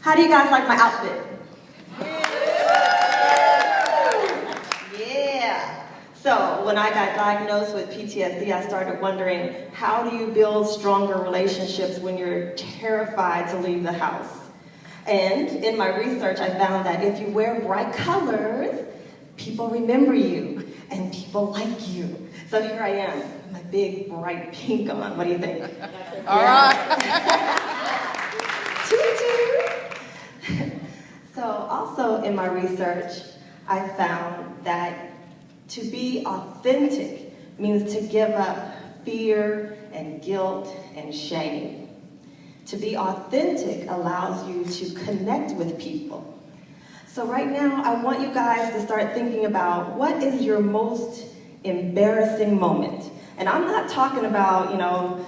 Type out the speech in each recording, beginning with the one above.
How do you guys like my outfit? Yeah. So when I got diagnosed with PTSD, I started wondering, how do you build stronger relationships when you're terrified to leave the house? And in my research, I found that if you wear bright colors, people remember you and people like you. So here I am, with my big bright pink on. What do you think? All right. So also in my research, I found that to be authentic means to give up fear and guilt and shame. To be authentic allows you to connect with people. So right now, I want you guys to start thinking about what is your most embarrassing moment. And I'm not talking about, you know,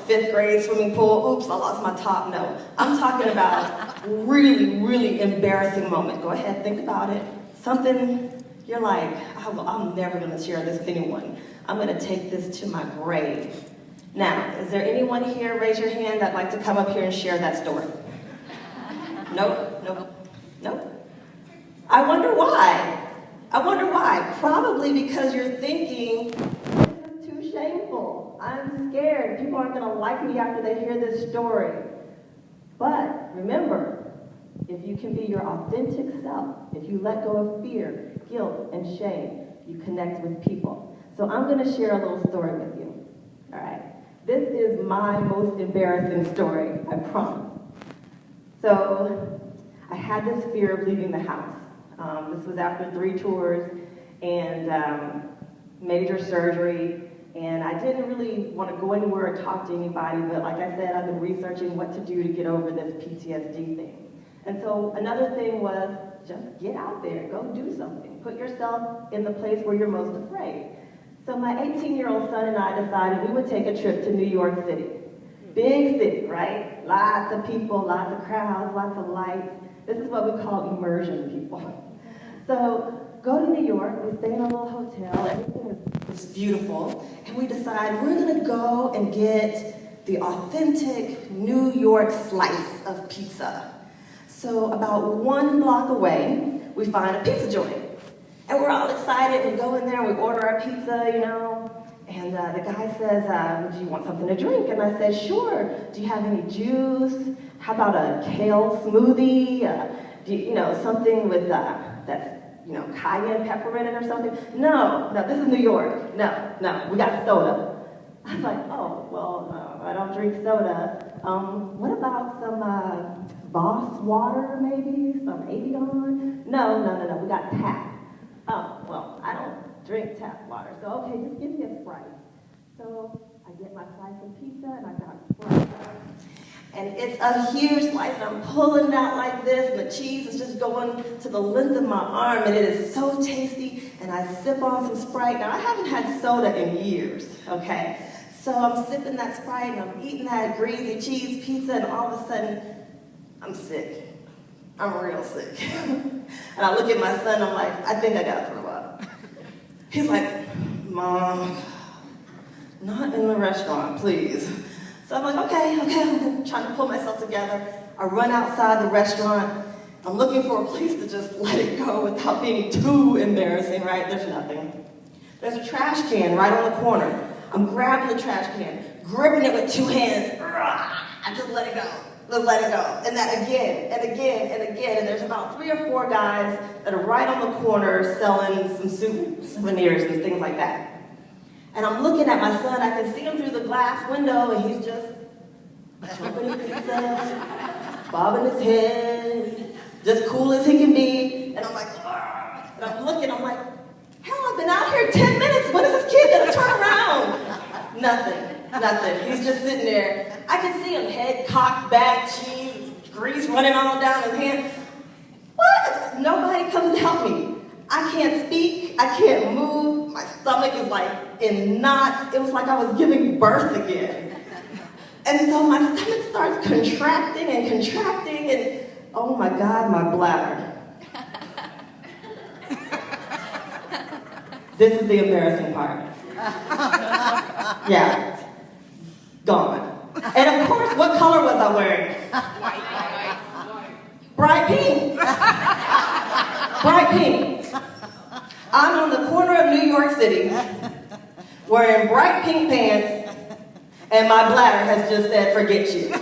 5th grade swimming pool, oops, I lost my top, no. I'm talking about really, really embarrassing moment. Go ahead, think about it. Something you're like, I'm never gonna share this with anyone. I'm gonna take this to my grave. Now, is there anyone here, raise your hand, that'd like to come up here and share that story? Nope, nope, nope. I wonder why. Probably because you're thinking, this is too shameful. I'm scared. People aren't gonna like me after they hear this story. But remember, if you can be your authentic self, if you let go of fear, guilt, and shame, you connect with people. So I'm gonna share a little story with you, all right? This is my most embarrassing story, I promise. So I had this fear of leaving the house. This was after 3 tours and major surgery, and I didn't really want to go anywhere or talk to anybody, but like I said, I've been researching what to do to get over this PTSD thing. And so another thing was just get out there, go do something. Put yourself in the place where you're most afraid. So my 18-year-old son and I decided we would take a trip to New York City. Big city, right? Lots of people, lots of crowds, lots of lights. This is what we call immersion people. So go to New York, we stay in a little hotel, everything is beautiful, and we decide we're gonna go and get the authentic New York slice of pizza. So about 1 block away, we find a pizza joint. And we're all excited, we go in there, we order our pizza, and the guy says, do you want something to drink? And I said, sure. Do you have any juice? How about a kale smoothie? Something with that's cayenne pepper in it or something? No, this is New York. No, we got soda. I was like, oh, well, I don't drink soda. What about some Voss water, maybe? Some Avion? No, we got tap. Oh, well, I don't drink tap water, so okay, just give me a Sprite. So I get my slice of pizza and I got Sprite. And it's a huge slice, and I'm pulling it out like this, and the cheese is just going to the length of my arm, and it is so tasty, and I sip on some Sprite. Now, I haven't had soda in years, okay? So I'm sipping that Sprite, and I'm eating that greasy cheese pizza, and all of a sudden, I'm sick. I'm real sick. And I look at my son, I'm like, I think I gotta throw up. He's like, Mom, not in the restaurant, please. So I'm like, okay, I'm trying to pull myself together. I run outside the restaurant. I'm looking for a place to just let it go without being too embarrassing, right? There's nothing. There's a trash can right on the corner. I'm grabbing the trash can, gripping it with 2 hands. I just let it go. Let's let it go. And that again, and again, and again. And there's about 3 or 4 guys that are right on the corner selling some souvenirs and things like that. And I'm looking at my son, I can see him through the glass window, and he's just chomping his pizza, bobbing his head, just cool as he can be. And I'm like, argh. And I'm looking, I'm like, hell, I've been out here 10 minutes. When is this kid gonna turn around? Nothing. He's just sitting there. I can see him, head cocked back, cheese, grease running all down his hand. What? Nobody comes to help me. I can't speak, I can't move, my stomach is like in knots. It was like I was giving birth again. And so my stomach starts contracting, and oh my God, my bladder. This is the embarrassing part. Yeah, gone. And of course, what color was I wearing? White. bright pink. I'm on the corner of New York City, wearing bright pink pants, and my bladder has just said, forget you.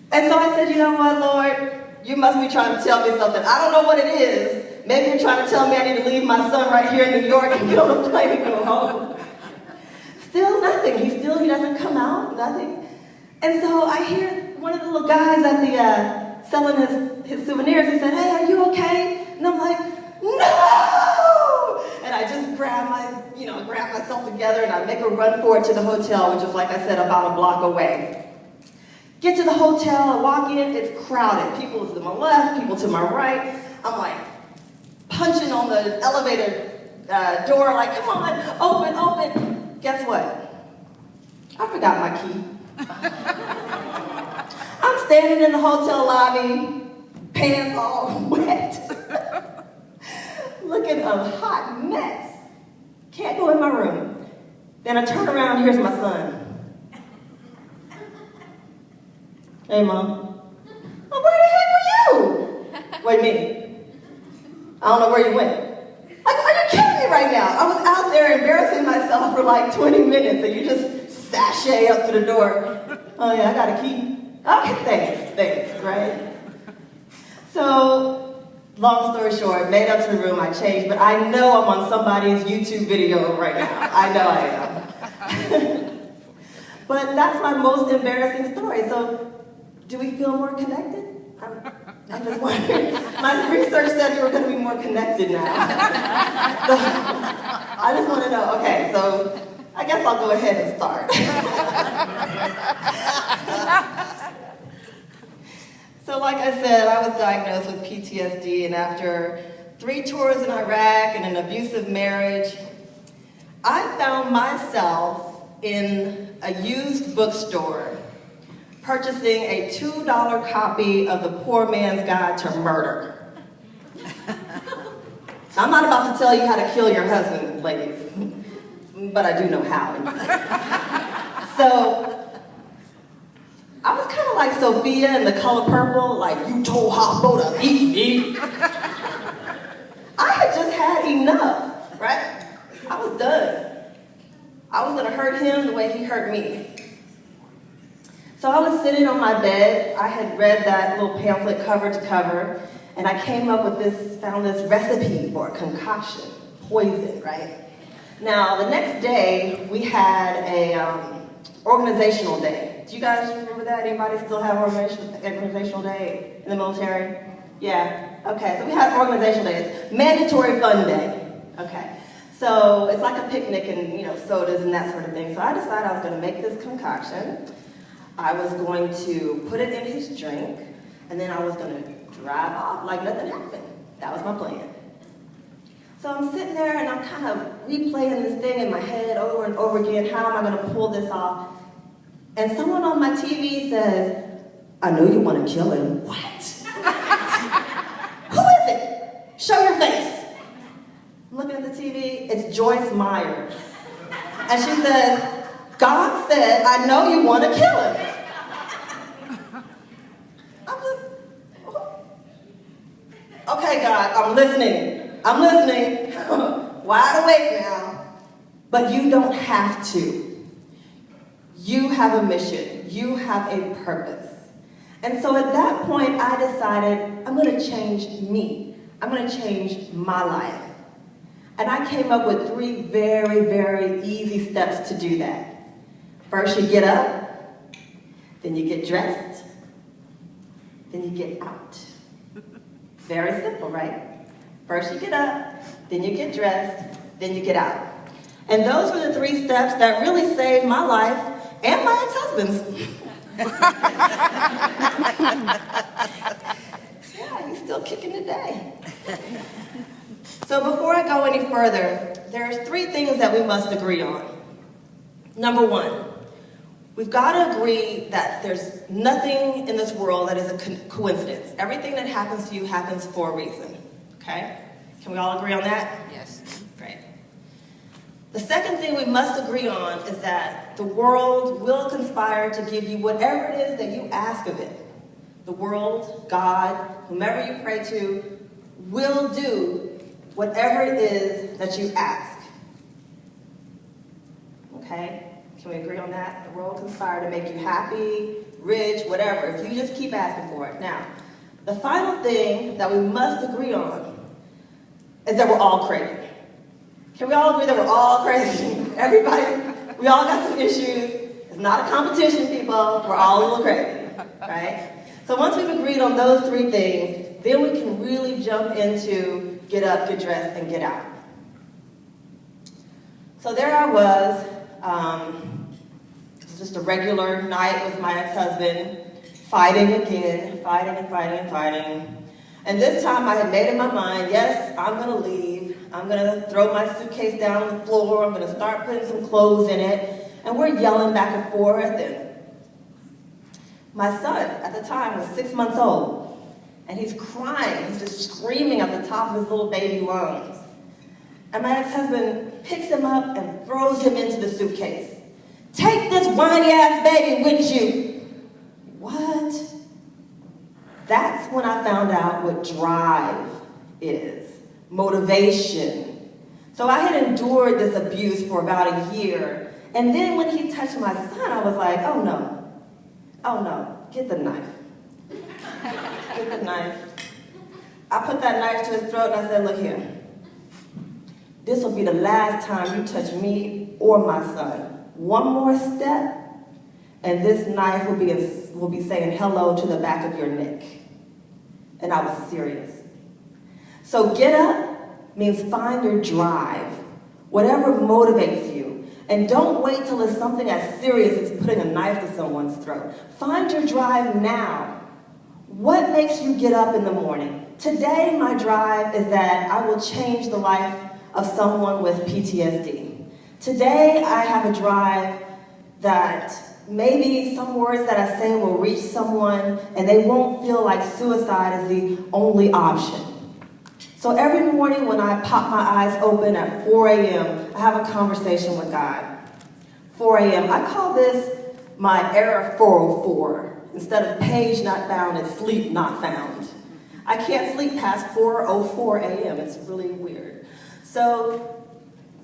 And so I said, you know what, Lord? You must be trying to tell me something. I don't know what it is. Maybe you're trying to tell me I need to leave my son right here in New York and get on a plane and go home. Still nothing. He doesn't come out, nothing. And so I hear one of the little guys at the selling his souvenirs. He said, hey, are you okay? And I'm like, no! And I just grab myself together and I make a run for it to the hotel, which is, like I said, about a block away. Get to the hotel, I walk in, it's crowded. People to my left, people to my right. I'm like punching on the elevator door, like, come on, open. Guess what? I forgot my key. I'm standing in the hotel lobby, pants all wet, looking a hot mess. Can't go in my room. Then I turn around, here's my son. Hey, Mom. Oh, where the heck were you? Wait a minute. I don't know where you went. Like, are you kidding me right now? I was out there embarrassing myself for like 20 minutes and you just sashay up to the door. Oh yeah, I got a key. Okay, thanks, right? So, long story short, made up to the room, I changed, but I know I'm on somebody's YouTube video right now. I know I am. But that's my most embarrassing story. So, do we feel more connected? I'm just wondering. My research said we were going to be more connected now. So, I just want to know, okay, so I guess I'll go ahead and start. So like I said, I was diagnosed with PTSD, and after 3 tours in Iraq and an abusive marriage, I found myself in a used bookstore purchasing a $2 copy of The Poor Man's Guide to Murder. I'm not about to tell you how to kill your husband, ladies, but I do know how. So, I was kind of like Sophia in The Color Purple, like, you told Harpo to eat me. I had just had enough, right? I was done. I was gonna hurt him the way he hurt me. So I was sitting on my bed. I had read that little pamphlet cover to cover, and I came up with found this recipe for a concoction, poison, right? Now, the next day, we had a organizational day. Do you guys remember that? Anybody still have organizational day in the military? Yeah, okay, so we had organizational day. It's mandatory fun day, okay. So it's like a picnic and, sodas and that sort of thing. So I decided I was gonna make this concoction. I was going to put it in his drink, and then I was going to drive off like nothing happened. That was my plan. So I'm sitting there, and I'm kind of replaying this thing in my head over and over again. How am I going to pull this off? And someone on my TV says, I know you want to kill him. What? Who is it? Show your face. I'm looking at the TV. It's Joyce Meyer. And she says, God said, I know you want to kill him. I'm like, oh. Okay, God, I'm listening. Wide awake now. But you don't have to. You have a mission. You have a purpose. And so at that point, I decided I'm going to change me. I'm going to change my life. And I came up with 3 very, very easy steps to do that. First, you get up, then you get dressed, then you get out. Very simple, right? First you get up, then you get dressed, then you get out. And those were the 3 steps that really saved my life and my ex-husband's. Yeah, he's still kicking today. So before I go any further, there's 3 things that we must agree on. Number 1, we've got to agree that there's nothing in this world that is a coincidence. Everything that happens to you happens for a reason, okay? Can we all agree on that? Yes. Great. The second thing we must agree on is that the world will conspire to give you whatever it is that you ask of it. the world, God, whomever you pray to, will do whatever it is that you ask. Okay? Can we agree on that? The world conspire to make you happy, rich, whatever, if you just keep asking for it. Now, the final thing that we must agree on is that we're all crazy. Can we all agree that we're all crazy? Everybody, we all got some issues. It's not a competition, people. We're all a little crazy, right? So once we've agreed on those three things, then we can really jump into get up, get dressed, and get out. So there I was. It was just a regular night with my ex-husband, fighting again, fighting. And this time I had made in my mind, yes, I'm going to leave. I'm going to throw my suitcase down on the floor. I'm going to start putting some clothes in it. And we're yelling back and forth. And my son, at the time, was 6 months old. And he's crying. He's just screaming at the top of his little baby lungs. And my ex-husband picks him up and throws him into the suitcase. Take this whiny-ass baby with you. What? That's when I found out what drive is. Motivation. So I had endured this abuse for about a year. And then when he touched my son, I was like, oh no, get the knife. Get the knife. I put that knife to his throat and I said, look here. This will be the last time you touch me or my son. One more step, and this knife will be saying hello to the back of your neck. And I was serious. So get up means find your drive, whatever motivates you. And don't wait till it's something as serious as putting a knife to someone's throat. Find your drive now. What makes you get up in the morning? Today, my drive is that I will change the life of someone with PTSD. Today, I have a drive that maybe some words that I say will reach someone and they won't feel like suicide is the only option. So every morning when I pop my eyes open at 4 a.m., I have a conversation with God. 4 a.m., I call this my error 404. Instead of page not found, it's sleep not found. I can't sleep past 4:04 a.m. It's really weird. So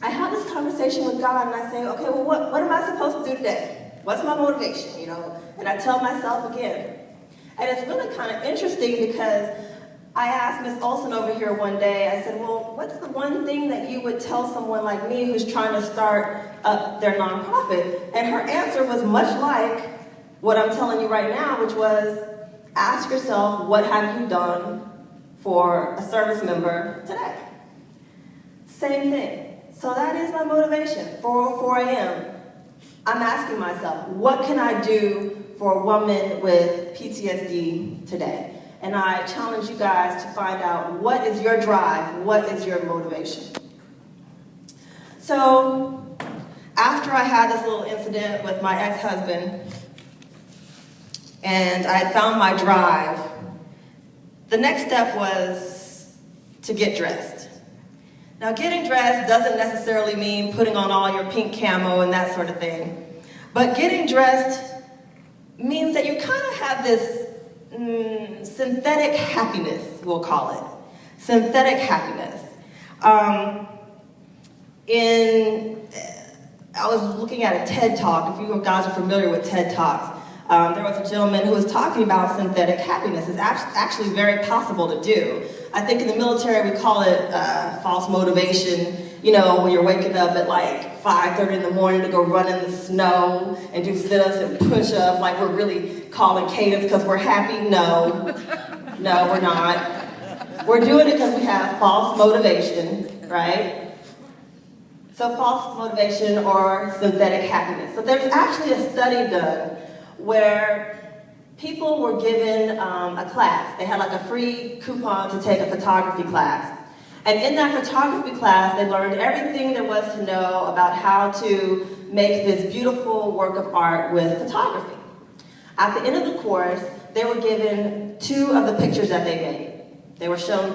I have this conversation with God and I say, okay, well, what am I supposed to do today? What's my motivation, And I tell myself again. And it's really kind of interesting because I asked Miss Olson over here one day, I said, well, what's the one thing that you would tell someone like me who's trying to start up their nonprofit? And her answer was much like what I'm telling you right now, which was, ask yourself, what have you done for a service member today? Same thing. So that is my motivation, 4:04 a.m. I'm asking myself, what can I do for a woman with PTSD today? And I challenge you guys to find out what is your drive, what is your motivation. So after I had this little incident with my ex-husband and I had found my drive, the next step was to get dressed. Now, getting dressed doesn't necessarily mean putting on all your pink camo and that sort of thing. But getting dressed means that you kind of have this synthetic happiness, we'll call it. Synthetic happiness. I was looking at a TED Talk. If you guys are familiar with TED Talks, there was a gentleman who was talking about synthetic happiness. It's actually very possible to do. I think in the military we call it false motivation, when you're waking up at like 5:30 in the morning to go run in the snow and do sit-ups and push-ups like we're really calling cadence because we're happy. No, we're not. We're doing it because we have false motivation, right? So false motivation or synthetic happiness. So there's actually a study done where people were given a class. They had like a free coupon to take a photography class. And in that photography class, they learned everything there was to know about how to make this beautiful work of art with photography. At the end of the course, they were given 2 of the pictures that they made. They were shown